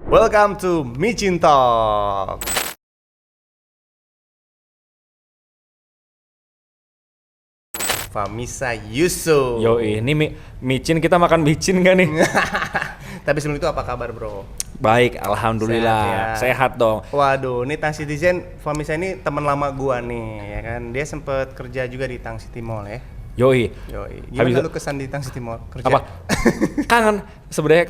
Welcome to Micin Talk. Famisa Yusuf. Yo ini micin, kita makan micin gak nih? Tapi sebelum itu apa kabar bro? Baik, alhamdulillah. Sehat dong. Waduh, ini Tang Citizen, Famisa ini teman lama gua nih, ya kan. Dia sempet kerja juga di Tang City Mall ya. Yoi. Gimana lu kesan di Tang City Mall kerja? Apa? Kangen, sebenarnya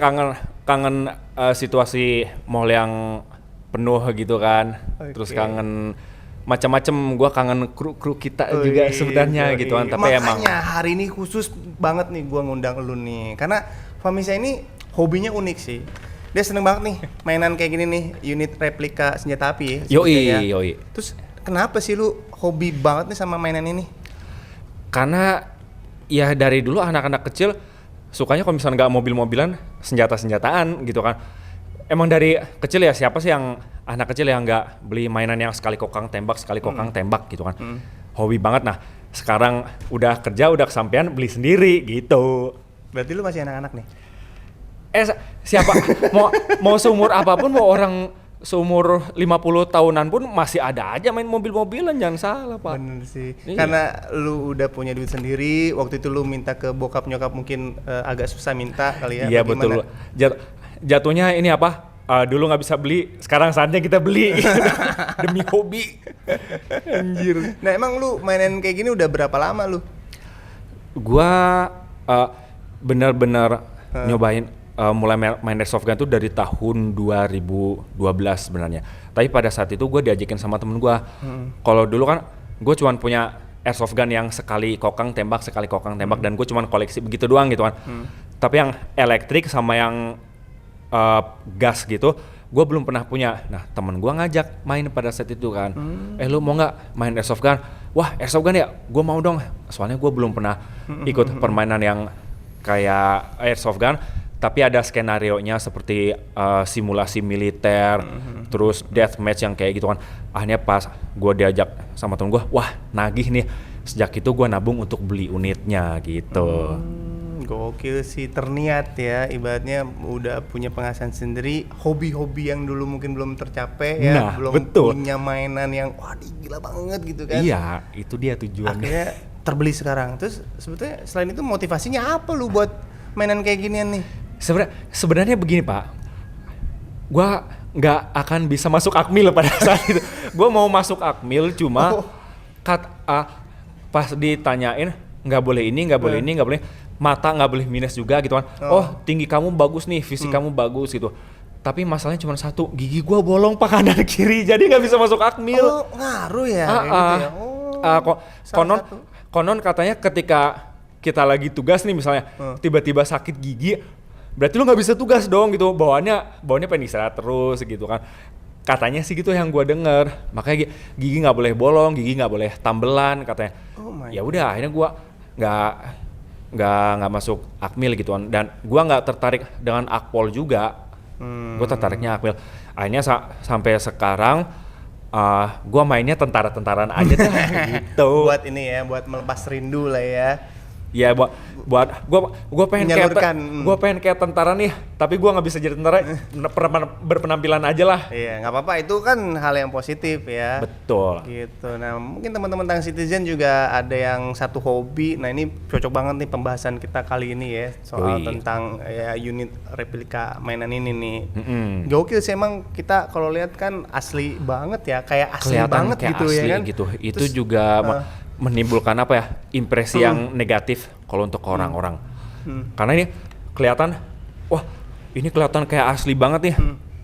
kangen situasi mall yang penuh gitu kan. Okay. Terus kangen macam-macam, gua kangen kru kita juga sebenarnya gitu kan. Tapi makanya hari ini khusus banget nih gua ngundang lu nih. Karena Famisa ini hobinya unik sih. Dia seneng banget nih mainan kayak gini nih, unit replika senjata api ya. Yoi. Terus kenapa sih lu hobi banget nih sama mainan ini? Karena ya dari dulu anak-anak kecil sukanya kalau misalnya nggak mobil-mobilan, senjata-senjataan gitu kan. Emang dari kecil ya, siapa sih yang anak kecil yang nggak beli mainan yang sekali kokang tembak tembak gitu kan. Hobi banget. Nah sekarang udah kerja, udah kesampean, beli sendiri gitu. Berarti lu masih anak-anak nih? Siapa mau seumur apapun, mau orang seumur 50 tahunan pun masih ada aja main mobil-mobilan, jangan salah Pak. Bener sih, iya. Karena lu udah punya duit sendiri, waktu itu lu minta ke bokap nyokap mungkin agak susah minta kali ya. Iya betul. Jatuhnya ini apa, dulu nggak bisa beli, sekarang saatnya kita beli demi hobi. Anjir. Nah emang lu mainan kayak gini udah berapa lama lu? Gua benar-benar nyobain mulai main airsoft gun tuh dari tahun 2012 sebenarnya. Tapi pada saat itu gue diajakin sama temen gue. Kalau dulu kan gue cuma punya airsoft gun yang sekali kokang tembak, dan gue cuma koleksi begitu doang gitu kan. Tapi yang elektrik sama yang gas gitu, gue belum pernah punya. Nah temen gue ngajak main pada saat itu kan. Lu mau nggak main airsoft gun? Wah airsoft gun ya, gue mau dong. Soalnya gue belum pernah ikut permainan yang kayak airsoft gun. Tapi ada skenarionya seperti simulasi militer, terus deathmatch yang kayak gitu kan. Akhirnya pas gue diajak sama temen gue, wah nagih nih. Sejak itu gue nabung untuk beli unitnya gitu. Gokil sih, terniat ya, ibaratnya udah punya penghasilan sendiri, hobi-hobi yang dulu mungkin belum tercapai ya, Nah, belum betul. punya mainan yang wah gila banget gitu kan. Iya, itu dia tujuannya. Akhirnya terbeli sekarang. Terus sebetulnya selain itu motivasinya apa lu buat mainan kayak ginian nih? Sebenarnya begini Pak, gue nggak akan bisa masuk Akmil pada saat itu. Gue mau masuk Akmil cuma pas ditanyain nggak boleh ini, nggak boleh mata nggak boleh minus juga gitu kan. Oh tinggi kamu bagus nih, fisik kamu bagus gitu. Tapi masalahnya cuma satu, gigi gue bolong Pak, kanan kiri, jadi nggak bisa masuk Akmil. Oh ngaruh ya? Gitu ya? Konon katanya ketika kita lagi tugas nih misalnya, tiba-tiba sakit gigi, berarti lu nggak bisa tugas dong gitu, bawaannya pengen istirahat terus gitu kan. Katanya sih gitu yang gue denger, makanya gigi nggak boleh bolong, gigi nggak boleh tambelan katanya. Ya udah akhirnya gue nggak masuk Akmil gitu kan, dan gue nggak tertarik dengan Akpol juga. Gue tertariknya Akmil. Akhirnya sampai sekarang gue mainnya tentara-tentaraan aja deh gitu. Buat ini ya, buat melepas rindu lah ya. Ya buat gue pengen kayak tentara nih, tapi gue nggak bisa jadi tentara, berpenampilan aja lah. Iya nggak apa-apa, itu kan hal yang positif ya. Betul. Gitu. Nah mungkin teman-teman Tang Citizen juga ada yang satu hobi. Nah ini cocok banget nih pembahasan kita kali ini ya, soal tentang ya, unit replika mainan ini nih. Gokil sih emang, kita kalau lihat kan asli banget ya, kayak asli kelihatan banget kayak gitu asli, ya kan. Gitu. Itu Terus, juga menimbulkan apa ya, impresi yang negatif kalau untuk orang-orang. Karena ini kelihatan, wah ini kelihatan kayak asli banget nih,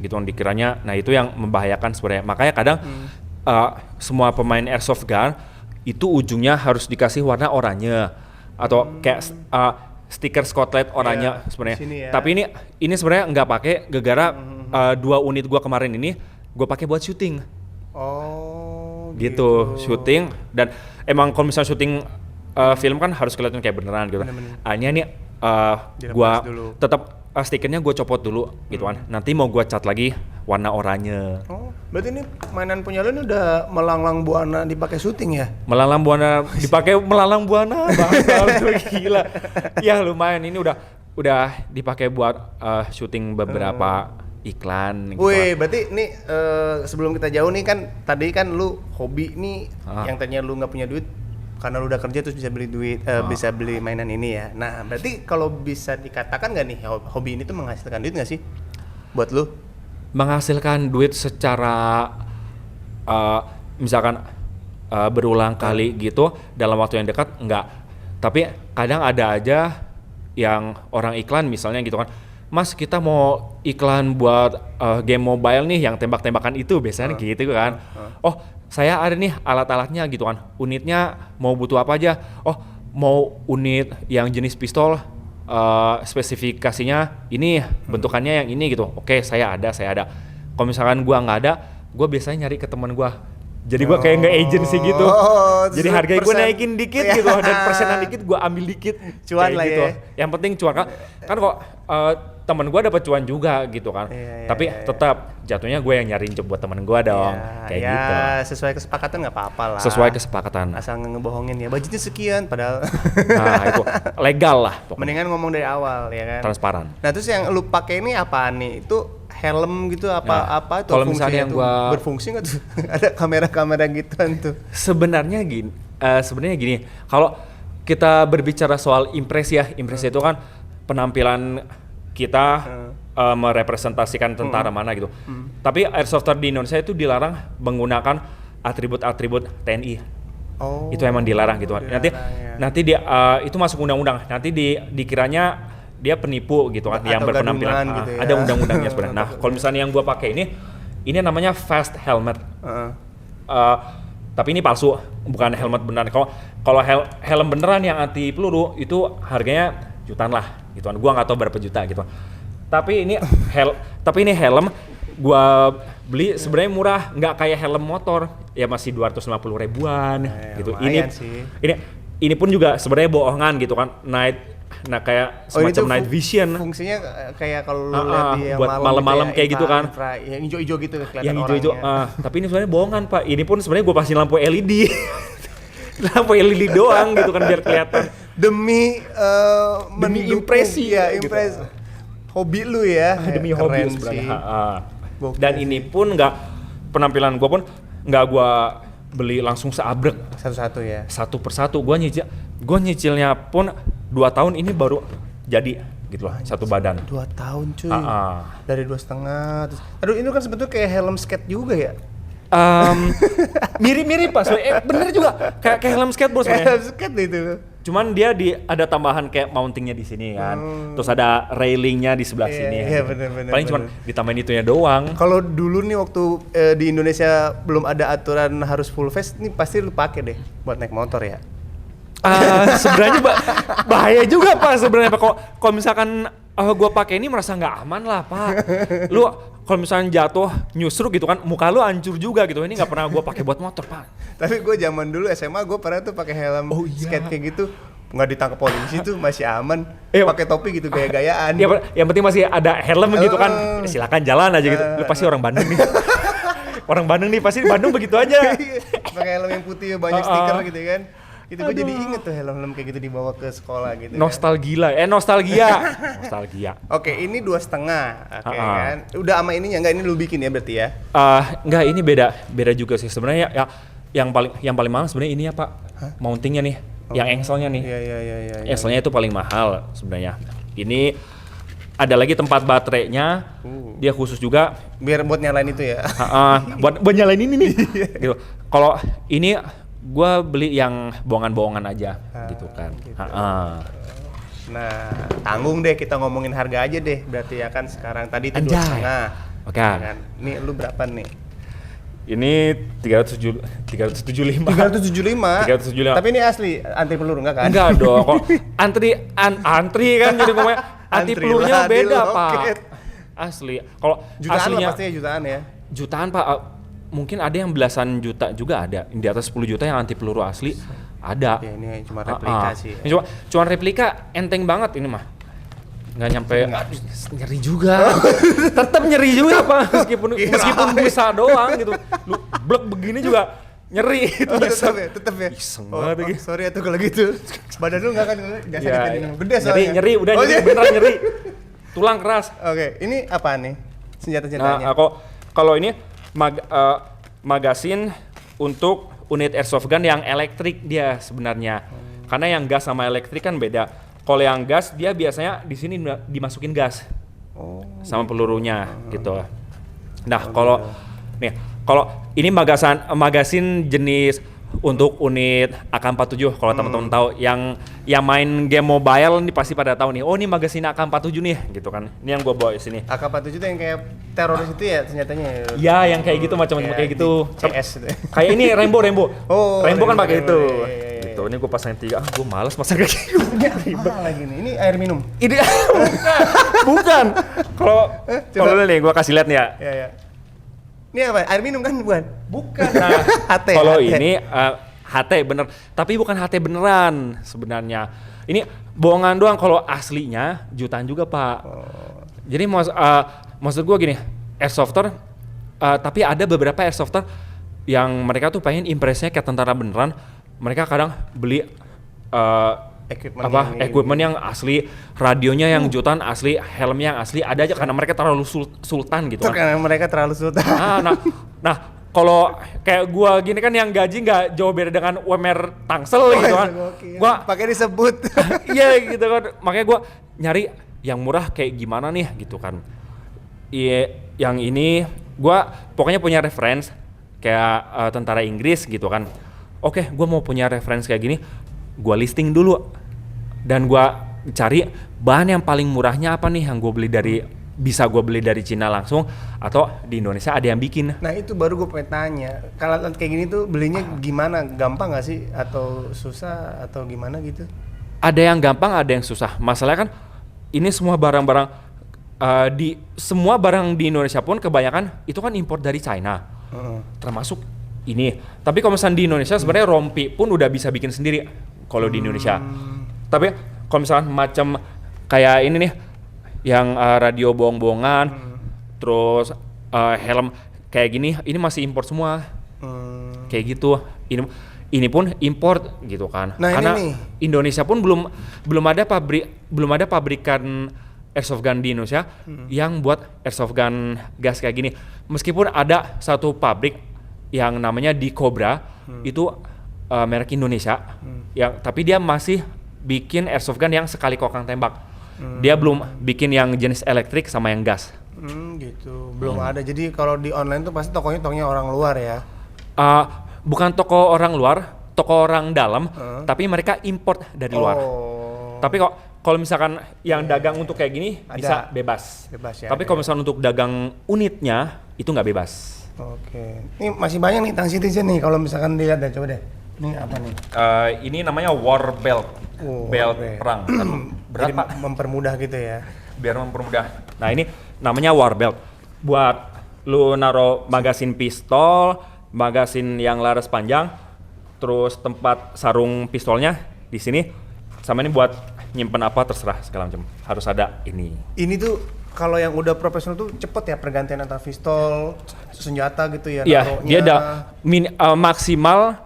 gitu kan dikiranya. Nah itu yang membahayakan sebenarnya. Makanya kadang semua pemain airsoft gun itu ujungnya harus dikasih warna oranye atau kayak stiker Scotland oranye sebenarnya. Ya. Tapi ini sebenarnya nggak pakai, gara-gara 2 unit gua kemarin ini gua pakai buat syuting. Gitu, syuting. Dan emang kalau misalnya syuting film kan harus kelihatan kayak beneran gitu. Hanya nih gua tetap stikernya gue copot dulu gitu kan. Nanti mau gue cat lagi warna oranye. Berarti ini mainan punya lu ini udah melanglang buana dipakai syuting ya? Melanglang buana dipakai, melalang buana bang, gila. Ya lumayan, ini udah dipakai buat syuting beberapa iklan gitu. Wih, berarti nih sebelum kita jauh nih kan tadi kan lu hobi nih yang tadinya lu nggak punya duit karena lu udah kerja terus bisa beli duit bisa beli mainan ini ya. Nah, berarti kalau bisa dikatakan nggak nih hobi ini tuh menghasilkan duit nggak sih buat lu? Menghasilkan duit secara misalkan berulang kali gitu dalam waktu yang dekat enggak. Tapi kadang ada aja yang orang iklan misalnya gitu kan. Mas, kita mau iklan buat game mobile nih yang tembak-tembakan itu biasanya gitu kan. Oh, saya ada nih alat-alatnya gitu kan. Unitnya mau butuh apa aja? Oh, mau unit yang jenis pistol spesifikasinya ini, bentukannya yang ini gitu. Oke, saya ada. Kalau misalkan gua nggak ada, gua biasanya nyari ke teman gua. Jadi gua kayak nggak agency gitu. Jadi harganya gua naikin dikit gitu dan persenan dikit gua ambil dikit. Cuan lah gitu. ya. Yang penting cuan kan kok temen gua dapat cuan juga gitu kan. Tapi tetap jatuhnya gue yang nyariin job buat temen gua dong. Kayak gitu. Sesuai kesepakatan nggak apa-apa lah. Sesuai kesepakatan. Asal ngebohongin ya budgetnya sekian padahal. Nah, itu legal lah pokoknya. Mendingan ngomong dari awal ya kan. Transparan. Nah, terus yang lu pakai ini apaan nih? Itu helm gitu apa itu? Kalau misalnya yang gua berfungsi nggak tuh? Ada kamera-kamera gituan tuh. Sebenarnya gini, kalau kita berbicara soal impresi itu kan penampilan kita merepresentasikan tentara mana gitu. Tapi Airsofter di Indonesia itu dilarang menggunakan atribut-atribut TNI. Oh. Itu emang dilarang gitu kan. Nanti dia itu masuk undang-undang. Nanti dikiranya dia penipu gitu kan, yang berpenampilan gitu ya. Ada undang-undangnya sebenarnya. Nah, kalau misalnya yang gua pakai ini namanya fast helmet. Tapi ini palsu, bukan helmet beneran. Kalau helm beneran yang anti peluru itu harganya jutaan lah gitu kan. Gua nggak tahu berapa juta gitu. Tapi ini helm gua beli sebenarnya murah, nggak kayak helm motor ya, masih 250 ribuan gitu. Ini pun juga sebenarnya bohongan gitu kan. Nah kayak semacam night vision. Fungsinya kayak kalau lu lihat di buat malam-malam kayak gitu kan. Yang hijau-hijau gitu kelihatan yang hijau-hijau. Tapi ini sebenarnya bohongan, Pak. Ini pun sebenarnya gue pasang lampu LED. Lampu LED doang gitu kan biar kelihatan. Demi impresi ya, gitu. Hobi lu ya. Demi hobi sebenarnya. Dan ini pun penampilan gue pun nggak gue beli langsung seabrek. Satu-satu ya. Satu persatu. Gue nyicilnya pun 2 tahun ini baru jadi gitu lah, satu badan. 2 tahun cuy. Dari 2,5 terus. Aduh, ini kan sebetulnya kayak helm skate juga ya. Mirip-mirip Pak, bener juga kayak helm skateboard sebenarnya. Helm skate itu. Cuman dia ada tambahan kayak mountingnya di sini kan. Terus ada railingnya di sebelah sini. Iya, bener. Paling cuma ditambahin itunya doang. Kalau dulu nih waktu di Indonesia belum ada aturan harus full face, nih pasti lu pakai deh buat naik motor ya. Sebenarnya bahaya juga Pak sebenarnya Pak. Kalau misalkan gua pakai ini merasa nggak aman lah Pak. Lu kalau misalnya jatuh nyusruk gitu kan, muka lu hancur juga gitu. Ini nggak pernah gua pakai buat motor Pak. Tapi gue zaman dulu SMA gue pernah tuh pakai helm skate kayak gitu, nggak ditangkap polisi tuh masih aman. Pakai topi gitu gaya-gayaan. Yang penting masih ada helm gitu kan. Silakan jalan aja gitu. Lu pasti orang Bandung nih. Orang Bandung nih pasti Bandung begitu aja. Pakai helm yang putih banyak stiker gitu kan. Itu gue jadi inget tuh helm-helm kayak gitu dibawa ke sekolah gitu. Nostalgia. Oke, ini 2,5. Oke kan. Udah sama ininya enggak, ini lu bikin ya berarti ya? Enggak, ini beda juga sih sebenarnya ya. Yang paling mahal sebenarnya ini ya Pak. Mountingnya nih, yang engselnya nih. Iya. Engselnya itu paling mahal sebenarnya. Ini ada lagi tempat baterainya. Dia khusus juga biar buat nyalain itu ya. Buat nyalain ini nih. Gitu. Kalau ini gua beli yang bohongan-bohongan aja gitu kan. Gitu. Nah, tanggung deh kita ngomongin harga aja deh. Berarti ya kan sekarang tadi itu 2,5. Oke. Kan? Nih lu berapa nih? Ini 375. Tapi ini asli anti peluru enggak kan? Enggak dong. Kok antri kan jadi ngomongnya anti pelurunya beda, Pak. Asli. Kalau aslinya pastinya jutaan ya. Jutaan, Pak. Mungkin ada yang belasan juta juga ada. Di atas 10 juta yang anti peluru asli ada. Ya, ini cuma replika sih. Ya. Cuma replika enteng banget ini mah. Nggak nyampe nyeri juga. Tetap nyeri juga Pak. Meskipun busa doang gitu. Lu blek begini juga nyeri itu tetep ya. Iseng banget. Sorry atuh kalau gitu. Badan lu enggak kan biasa gede soalnya. Nyeri beneran nyeri. Tulang keras. Oke, ini apa nih? senjata-senjatanya. Nah, kalau ini magasin untuk unit airsoft gun yang elektrik dia sebenarnya. Karena yang gas sama elektrik kan beda. Kalau yang gas dia biasanya di sini dimasukin gas. Sama pelurunya gitu. Nah, kalau ini magasin jenis untuk unit AK-47 kalau teman-teman tahu yang main game mobile ini pasti pada tahu nih. Oh, ini magasin AK-47 nih gitu kan. Ini yang gua bawa di sini. AK-47 itu yang kayak teroris itu ya senjatanya. Ya, yang kayak gitu macam-macam kayak gitu. CS itu. Kayak ini Rainbow. Oh, Rainbow kan pakai itu. Iya. Gitu. Ini gua pasang 3. Gua malas pasang kayak gitu. Lagi nih. Ini air minum. Ini bukan. Kalau nih gua kasih lihat nih ya. Iya. Ini apa? Air minum kan bukan? Bukan. Nah, HT. Kalau ini HT bener, tapi bukan HT beneran sebenarnya. Ini bohongan doang. Kalau aslinya jutaan juga, Pak. Jadi maksud gua gini, airsofter, tapi ada beberapa airsofter yang mereka tuh pengen impresnya kayak tentara beneran. Mereka kadang beli equipment yang asli, radionya yang jutaan asli, helmnya yang asli, ada aja karena mereka terlalu sultan gitu kan. Karena mereka terlalu sultan. Nah kalau kayak gua gini kan yang gaji nggak jauh beda dengan UMR Tangsel gitu kan. Gua pakai disebut. Iya gitu kan. Makanya gua nyari yang murah kayak gimana nih gitu kan. Iya, yang ini gua pokoknya punya reference kayak tentara Inggris gitu kan. Oke, gua mau punya reference kayak gini. Gua listing dulu dan gua cari bahan yang paling murahnya apa nih yang bisa gue beli dari Cina langsung atau di Indonesia ada yang bikin. Nah itu baru gue pengen tanya, kalau kayak gini tuh belinya gimana? Gampang nggak sih atau susah atau gimana gitu? Ada yang gampang, ada yang susah. Masalahnya kan ini semua barang-barang semua barang di Indonesia pun kebanyakan itu kan import dari China, termasuk ini. Tapi kalau misalnya di Indonesia sebenarnya rompi pun udah bisa bikin sendiri kalau di Indonesia. Tapi kalau misalnya macam kayak ini nih, yang radio bohong-bohongan, terus helm kayak gini, ini masih import semua. Kayak gitu. Ini pun import gitu kan. Nah, karena ini Indonesia pun belum ada pabrikan airsoft gun di Indonesia yang buat airsoft gun gas kayak gini. Meskipun ada satu pabrik yang namanya di Cobra, itu merek Indonesia, tapi dia masih bikin airsoft gun yang sekali kokang tembak. Dia belum bikin yang jenis elektrik sama yang gas. Gitu. Belum ada. Jadi kalau di online tuh pasti tokonya orang luar ya. Bukan toko orang luar, toko orang dalam, tapi mereka import dari luar. Tapi kalau misalkan yang dagang untuk kayak gini ada, bisa bebas ya. Tapi kalau misalkan untuk dagang unitnya itu nggak bebas. Oke. Ini masih banyak nih Tang Citizen nih kalau misalkan dilihat deh, coba deh. Ini apa nih? Ini namanya war belt. Belt perang. Jadi mempermudah gitu ya. Biar mempermudah. Nah, ini namanya war belt. Buat lu naruh magasin pistol, magasin yang laras panjang, terus tempat sarung pistolnya di sini. Sama ini buat nyimpen apa terserah segala macam. Harus ada ini. Ini tuh kalau yang udah profesional tuh cepet ya pergantian antara pistol, senjata gitu ya. Iya, dia ada maksimal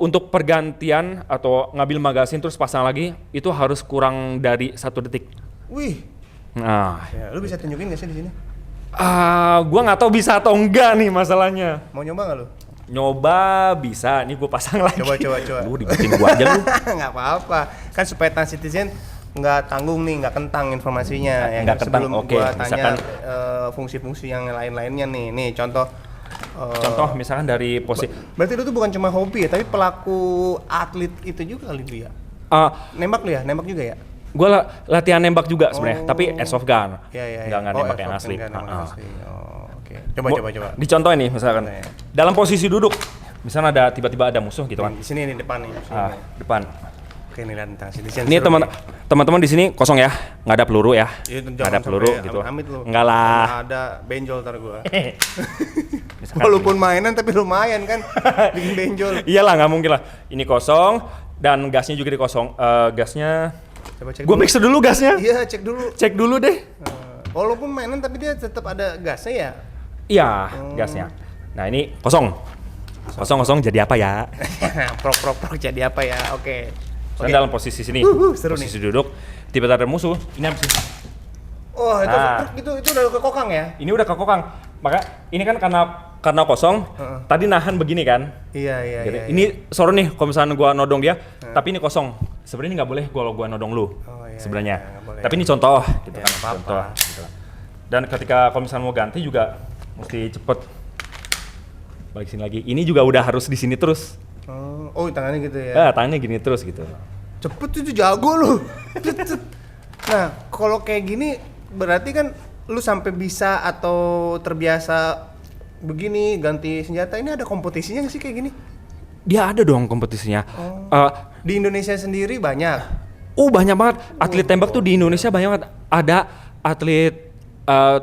untuk pergantian atau ngambil magasin terus pasang lagi itu harus kurang dari 1 detik. Wih. Nah, ya, lu bisa tunjukin nggak sih di sini? Gua nggak tahu bisa atau enggak nih masalahnya. Mau nyoba nggak lu? Nyoba bisa, nih gua pasang lagi. Coba. Lu dibikin gua aja lu. Nggak apa-apa, kan supaya Tang Citizen nggak tanggung nih, nggak kentang informasinya. Nggak kentang, oke. Gua tanya fungsi-fungsi yang lain-lainnya nih. Nih contoh misalkan dari posisi. Berarti lu tuh bukan cuma hobi ya, tapi pelaku atlet itu juga kali lu ya? Nembak lu ya? Nembak juga ya? Gue latihan nembak juga sebenarnya, tapi airsoft gun. Iya. Nggak nembak yang asli. Oke. Coba. Dicontohin nih misalkan. Dalam posisi duduk, misalnya tiba-tiba ada musuh gitu kan. Di sini nih depan nih. Depan. Oke, ini lihat Tang. Ini teman-teman di sini kosong ya, nggak ada peluru ya. Nggak ada peluru gitu. Nggak lah. Ada benjol ntar gua. Walaupun mainan tapi lumayan kan bikin benjol. Iyalah, nggak mungkin lah. Ini kosong dan gasnya juga dikosong. Gasnya. Coba cek. Gua mix dulu gasnya. Iya, cek dulu. Cek dulu deh. Walaupun mainan tapi dia tetap ada gasnya ya. Iya, gasnya. Nah ini kosong jadi apa ya? Prok jadi apa ya? Oke. Dalam posisi sini, seru posisi nih. duduk, tiba-tiba ada musuh. Ini apa sih? Oh, itu udah kekokang ya? Ini udah kekokang. Maka ini kan karena kosong, tadi nahan begini kan? Iya. Gitu. Ini sorry nih kalau misalnya gua nodong dia, tapi ini kosong. Sebenarnya ini nggak boleh kalau gua nodong lu. Sebenarnya. Tapi ini contoh gitu kan, contoh. Gitu. Dan ketika kalau misalnya mau ganti juga mesti cepet. Balik sini lagi. Ini juga udah harus di sini terus. Oh, tangannya gitu ya? Tangannya gini terus gitu. Cepet itu jago lu. Nah, kalau kayak gini berarti kan lu sampai bisa atau terbiasa begini ganti senjata, ini ada kompetisinya nggak sih kayak gini? Dia ada dong kompetisinya. Di Indonesia sendiri banyak? Banyak banget. Atlet tembak tuh di Indonesia banyak banget. Ada atlet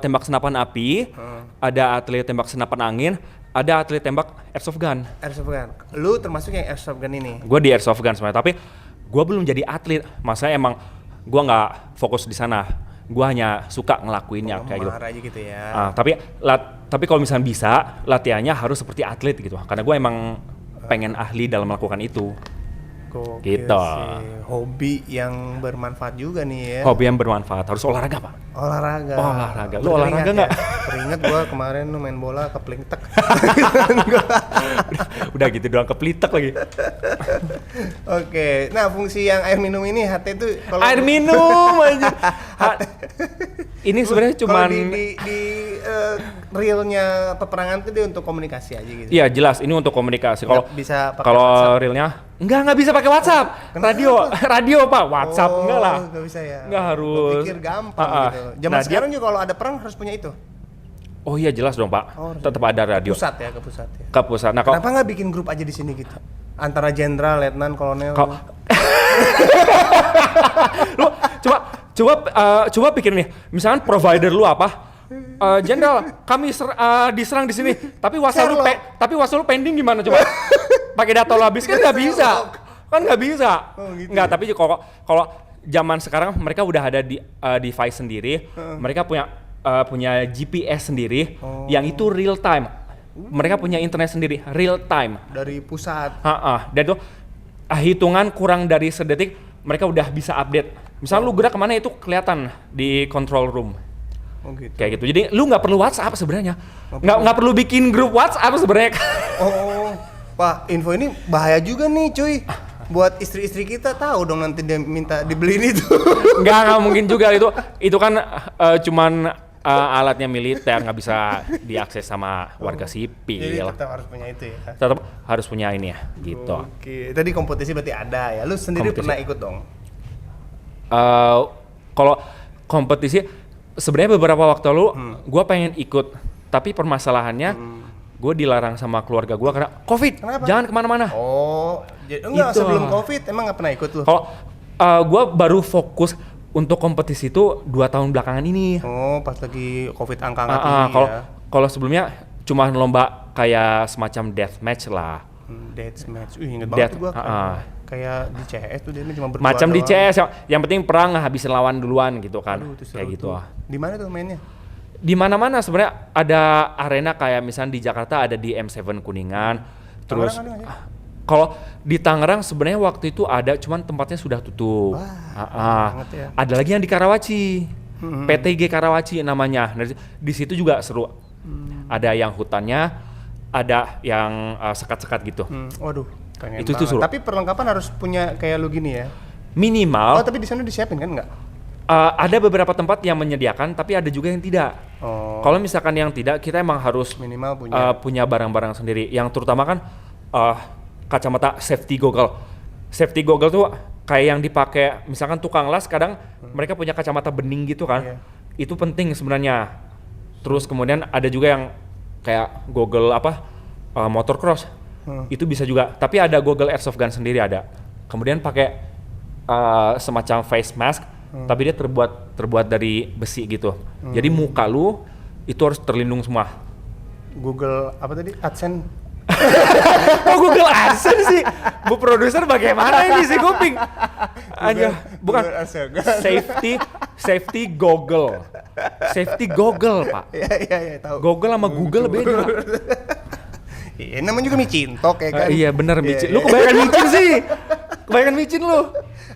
tembak senapan api, ada atlet tembak senapan angin, ada atlet tembak airsoft gun. Airsoft gun. Lu termasuk yang airsoft gun ini? Gue di airsoft gun sebenarnya, tapi gue belum jadi atlet. Maksudnya emang gue nggak fokus di sana. Gue hanya suka ngelakuinnya kayak gitu. Aja gitu ya. Tapi kalau misalnya bisa, latihannya harus seperti atlet gitu. Karena gue emang pengen ahli dalam melakukan itu. Gokil gitu. Sih. Hobi yang bermanfaat juga nih ya. Hobi yang bermanfaat. Harus olahraga, Pak. Olahraga. Lu olahraga nggak? Teringat gua kemarin lu main bola keplintek. udah gitu doang keplintek lagi. Oke. Nah, fungsi yang air minum ini HT itu kalau air minum aja. Ini sebenarnya cuman di realnya peperangan itu dia untuk komunikasi aja gitu. Iya, jelas ini untuk komunikasi. Kalau bisa pakai kalau realnya nggak bisa pakai WhatsApp. Radio Pak, WhatsApp enggak lah. Nggak bisa ya. Nggak harus. Pikir gampang gitu. Zaman sekarang juga kalau ada perang harus punya itu. Oh iya jelas dong Pak. Tetap ada radio. Ke pusat. Ke pusat. Nah, kenapa nggak bikin grup aja di sini gitu? Antara jenderal, letnan, kolonel. Lu coba pikir nih, misalkan provider lu apa? Jenderal, kami diserang di sini. Tapi WhatsApp lu pending gimana coba? Pakai data lu habis kan nggak bisa. Kan nggak bisa. Gitu nggak, ya? tapi kalau zaman sekarang mereka udah ada di device sendiri. Mereka punya GPS sendiri yang itu real time. Mereka punya internet sendiri real time dari pusat. Dan itu hitungan kurang dari sedetik mereka udah bisa update. Misalnya lu gerak kemana itu kelihatan di control room. Gitu. Kayak gitu. Jadi lu nggak perlu WhatsApp sebenarnya. Nggak perlu bikin grup WhatsApp sebenarnya. Wah, info ini bahaya juga nih, cuy. Buat istri-istri kita tahu dong nanti dia minta dibeliin itu. Nggak mungkin juga itu kan cuman alatnya militer, nggak bisa diakses sama warga sipil. Jadi tetap harus punya itu ya. Tetap harus punya ini ya, gitu. Oke. Tadi kompetisi berarti ada ya. Lu sendiri pernah ikut dong? Kalau kompetisi sebenarnya beberapa waktu lalu gue pengen ikut, tapi permasalahannya gue dilarang sama keluarga gue karena COVID. Kenapa? Jangan kemana-mana. Enggak, sebelum COVID emang nggak pernah ikut lu? Kalau gue baru fokus untuk kompetisi itu 2 tahun belakangan ini. Pas lagi COVID angka-angka tinggi ya. Kalau sebelumnya cuma lomba kayak semacam deathmatch lah. Deathmatch, inget banget gue. Kayak di CS tuh dia cuma berdua macam doang. di CS, yang penting perang habisin lawan duluan gitu kan. Kayak gitu. Di mana tuh mainnya? Di mana-mana sebenarnya ada arena kayak misalnya di Jakarta ada di M7 Kuningan. Terus kalau di Tangerang sebenarnya waktu itu ada, cuman tempatnya sudah tutup. Ya. Ada lagi yang di Karawaci. PTG Karawaci namanya. Nah, di situ juga seru. Ada yang hutannya, ada yang sekat-sekat gitu. Waduh, pengen itu banget. seru. Tapi perlengkapan harus punya kayak lu gini ya? Minimal. Tapi di sana disiapin kan nggak? Ada beberapa tempat yang menyediakan, tapi ada juga yang tidak. Kalau misalkan yang tidak, kita emang harus minimal punya barang-barang sendiri. Yang terutama kan kacamata safety goggle. Safety goggle tuh kayak yang dipakai, misalkan tukang las kadang mereka punya kacamata bening gitu kan. Itu penting sebenarnya. Terus kemudian ada juga yang kayak goggle motocross. Itu bisa juga. Tapi ada goggle airsoft gun sendiri ada. Kemudian pakai semacam face mask. Tapi dia terbuat dari besi gitu. Jadi muka lu itu harus terlindung semua. Google apa tadi? AdSense. Google AdSense sih? Bu produser bagaimana ini sih kuping? Bukan safety goggle. Safety goggle, Pak. Iya, tahu. Goggle sama Google beda. Iya, namanya juga micintok ya kan? Iya benar micin. Lu kebanyakan micin sih. Kebanyakan micin lu.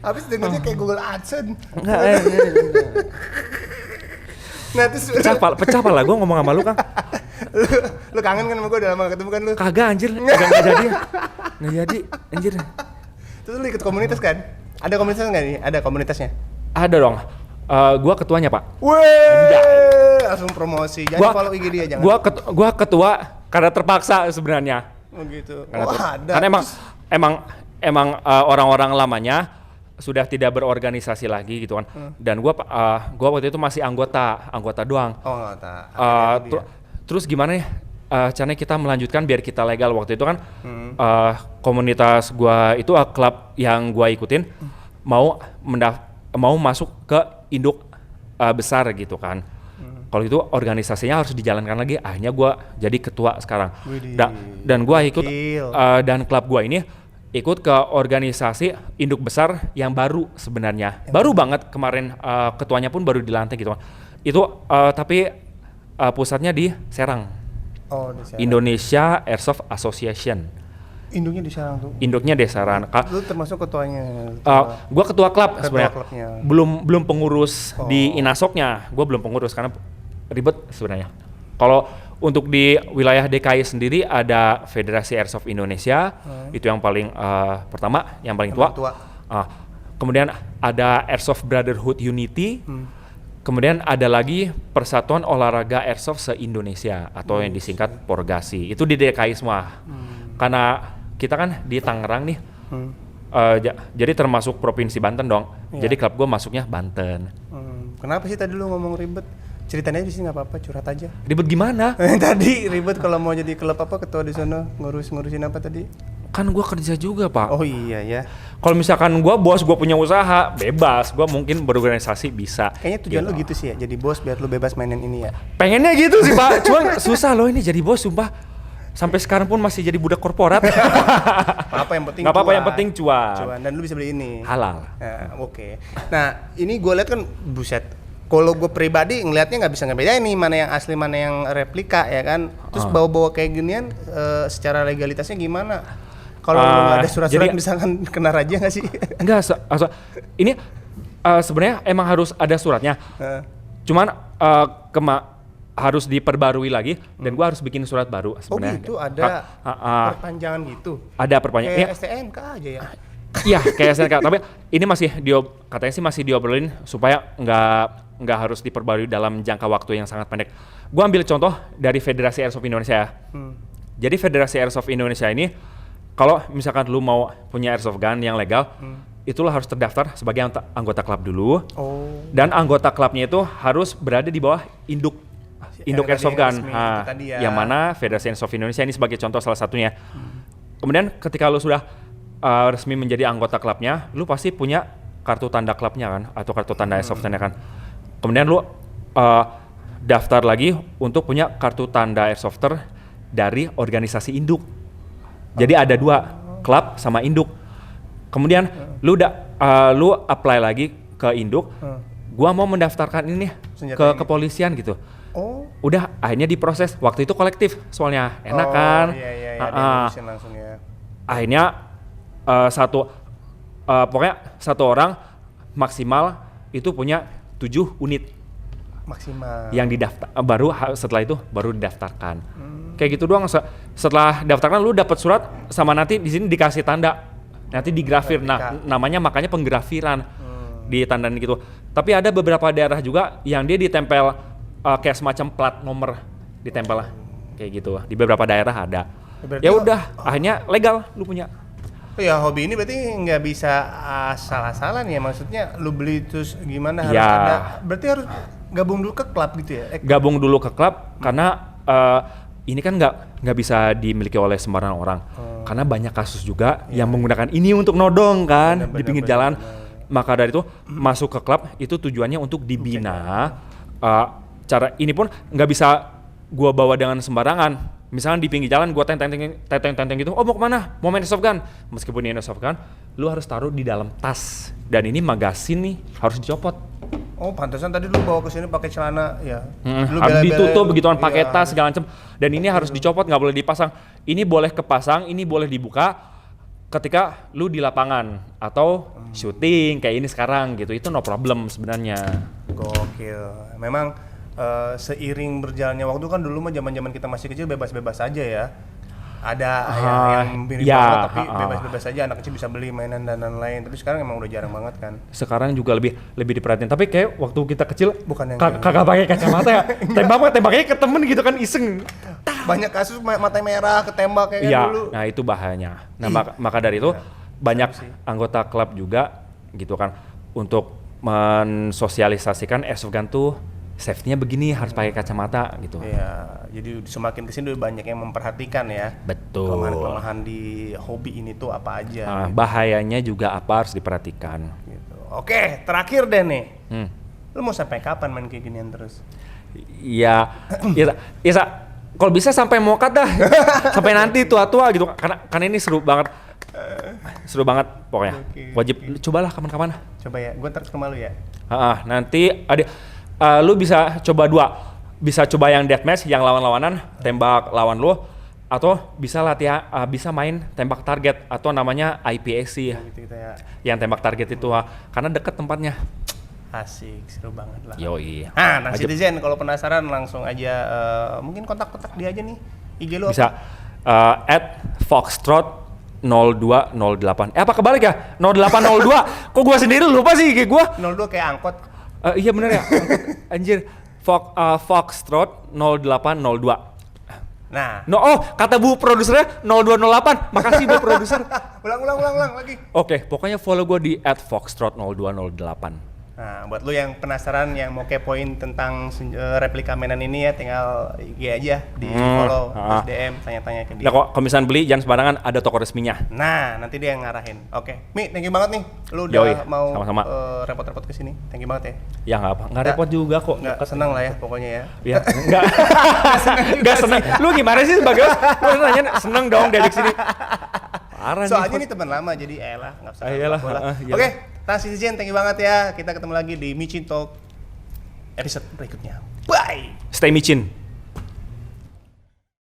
Habis dengernya kayak Google AdSense. Nah terus Pecah pala gue ngomong sama lu, Kang. lu kangen kan sama gue udah lama ketemu kan lu? Kagak anjir, nggak jadi ya. Nggak jadi, anjir. Terus lu ikut komunitas kan? Ada komunitas nggak nih? Ada komunitasnya? Ada dong. Gua ketuanya, Pak. Weh, langsung promosi. Jangan follow IG dia, jangan. Gua ketua karena terpaksa sebenarnya. Oh gitu. Ada. Karena emang orang-orang lamanya sudah tidak berorganisasi lagi gitu kan. Dan gua waktu itu masih anggota doang. Oh, anggota. Terus gimana ya? Caranya kita melanjutkan biar kita legal. Waktu itu kan komunitas gua itu klub yang gua ikutin mau masuk ke induk besar gitu kan. Kalau itu organisasinya harus dijalankan lagi. Akhirnya gue jadi ketua sekarang. Dan gue ikut dan klub gue ini ikut ke organisasi induk besar yang baru sebenarnya. Baru banget kemarin ketuanya pun baru dilantik gitu kan. Itu tapi pusatnya di Serang. Oh, di Serang. Indonesia Airsoft Association. Induknya di Serang tuh. Induknya di Serang. Lu termasuk ketuanya? Gue ketua klub sebenarnya. Belum pengurus di Inasoknya. Gue belum pengurus karena ribet sebenarnya. Kalau untuk di wilayah DKI sendiri ada Federasi Airsoft Indonesia, itu yang paling pertama, yang paling tua. Kemudian ada Airsoft Brotherhood Unity. Kemudian ada lagi Persatuan Olahraga Airsoft se-Indonesia atau yang disingkat Porgasi. Itu di DKI semua. Karena kita kan di Tangerang nih, jadi termasuk Provinsi Banten dong. Jadi klub gue masuknya Banten. Kenapa sih tadi lu ngomong ribet? Ceritanya di sini nggak apa-apa, curhat aja. Ribet gimana? Tadi ribet kalau mau jadi klub apa, ketua di sana ngurusin apa tadi? Kan gue kerja juga, Pak. Oh iya ya. Kalau misalkan gue bos, gue punya usaha, bebas. Gue mungkin berorganisasi bisa. Kayaknya tujuan lu gitu sih ya, jadi bos biar lu bebas mainin ini ya. Pengennya gitu sih, Pak. Cuman susah loh ini jadi bos, sumpah. Sampai sekarang pun masih jadi budak korporat. Apa yang penting? Gak apa-apa, yang penting cuan. Dan lu bisa beli ini. Halal. Oke. Nah ini gue lihat kan buset. Kalau gue pribadi ngelihatnya nggak bisa ngebedain nih mana yang asli mana yang replika ya kan. Terus bawa-bawa kayak ginian secara legalitasnya gimana? Kalau nggak ada surat-surat misalkan kena raja nggak sih? Enggak, ini sebenarnya emang harus ada suratnya. Cuman harus diperbarui lagi dan gua harus bikin surat baru sebenarnya. Oh gitu, ada perpanjangan gitu. Ada perpanjangan. Kayak STNK aja ya. Iya, kayak STNK, tapi ini katanya sih masih diobrolin supaya nggak harus diperbarui dalam jangka waktu yang sangat pendek. Gua ambil contoh dari Federasi Airsoft Indonesia. Jadi Federasi Airsoft Indonesia ini kalau misalkan lu mau punya airsoft gun yang legal, itu lo harus terdaftar sebagai anggota klub dulu. Dan anggota klubnya itu harus berada di bawah induk airsoft gun. Yang mana Federasi Airsoft Indonesia ini sebagai contoh salah satunya. Kemudian ketika lu sudah resmi menjadi anggota klubnya, lu pasti punya kartu tanda klubnya kan, atau kartu tanda airsoftnya kan. Kemudian lu daftar lagi untuk punya kartu tanda airsofter dari organisasi induk. Jadi ada 2, klub sama induk. Kemudian lu apply lagi ke induk. Gua mau mendaftarkan ini ke kepolisian gitu. Udah akhirnya diproses. Waktu itu kolektif soalnya enak kan. Iya, langsung ya. Akhirnya pokoknya satu orang maksimal itu punya 7 unit maksimal yang didaftar, setelah itu baru didaftarkan. Kayak gitu doang. Setelah daftarkan lu dapat surat sama nanti di sini dikasih tanda, nanti digrafir. Nah, namanya makanya penggrafiran di tanda gitu. Tapi ada beberapa daerah juga yang dia ditempel kayak semacam plat nomor ditempel kayak gitu. Di beberapa daerah ada. Ya udah, akhirnya legal lu punya. Ya hobi ini berarti nggak bisa asal-asalan ya, maksudnya lu beli terus gimana harus ya. ada, berarti harus gabung dulu ke klub gitu ya? Gabung dulu ke klub karena ini kan nggak bisa dimiliki oleh sembarang orang. Karena banyak kasus juga yang menggunakan ini untuk nodong kan, di pinggir jalan. Maka dari itu masuk ke klub itu tujuannya untuk dibina. Cara ini pun nggak bisa gua bawa dengan sembarangan. Misalnya di pinggir jalan gua tenteng gitu, oh mau kemana? Mau main airsoft gun? Meskipun ini airsoft gun, lu harus taruh di dalam tas. Dan ini magasin nih harus dicopot. Oh pantesan tadi lu bawa ke sini pakai celana ya. Harus ditutup begituan pakai tas segala macam. Dan ini harus dicopot, nggak boleh dipasang. Ini boleh kepasang, ini boleh dibuka ketika lu di lapangan atau syuting kayak ini sekarang gitu. Itu no problem sebenarnya. Gokil. Memang seiring berjalannya waktu kan dulu mah zaman-zaman kita masih kecil bebas-bebas aja ya. Ada yang mirip ya, banget tapi bebas-bebas aja anak kecil bisa beli mainan dan lain-lain. Tapi sekarang emang udah jarang banget kan. Sekarang juga lebih diperhatiin. Tapi kayak waktu kita kecil Bukan yang kagak pakai kacamata ya. Tembaknya ke temen gitu kan iseng. Banyak kasus mata merah ketembak kayak Iya, dulu. nah itu bahayanya. Nah maka dari itu banyak anggota klub juga gitu kan untuk mensosialisasikan airsoft gun tuh safety-nya begini, harus pakai kacamata gitu. Iya, jadi semakin kesini udah banyak yang memperhatikan ya. Betul. Kelemahan-kelemahan di hobi ini tuh apa aja. Nah, bahayanya juga apa harus diperhatikan. Gitu. Oke, terakhir deh nih. Lu mau sampai kapan main kayak ginian terus? Ya, kalau bisa sampai mokat dah, sampai nanti tua-tua gitu. Karena ini seru banget pokoknya. Wajib cobalah kapan-kapan. Coba ya, gue ntar ke rumah lu ya. Nanti lu bisa coba bisa coba yang deathmatch, yang lawan-lawanan, tembak lawan lu, atau bisa latihan, bisa main tembak target atau namanya IPSC ya. Gitu ya. Yang tembak target itu karena deket tempatnya. Asik, seru banget lah. Yoi. Nah Citizen kalau penasaran langsung aja mungkin kontak-kontak dia aja nih. IG lu bisa @foxtrot 0208. Apa kebalik ya? 0802. Kok gua sendiri lupa sih IG gua? 02 kayak angkot. Iya bener ya. Anjir. Foxtrot 0802. Nah. Kata Bu produsernya 0208. Makasih Bu produser. ulang lagi. Oke, pokoknya follow gue di @foxtrot0208. Nah, buat lu yang penasaran, yang mau kepoin tentang replika mainan ini ya, tinggal IG aja, di follow, terus DM, tanya-tanya ke dia. Nah, kalau misalnya beli jangan sembarangan, ada toko resminya. Nah, nanti dia yang ngarahin. Oke, Mi, thank you banget nih, lu udah mau repot-repot kesini. Thank you banget ya. Ya nggak repot juga kok. Nggak senang lah ya pokoknya ya. Iya, nggak senang. Lu gimana sih sebagai lu nanya seneng dong diajak sini. Parah soalnya ini teman lama jadi elah nggak usah. Iyalah. Oke, Citizen, thank you banget ya. Kita ketemu lagi di Micin Talk episode berikutnya. Bye. Stay micin.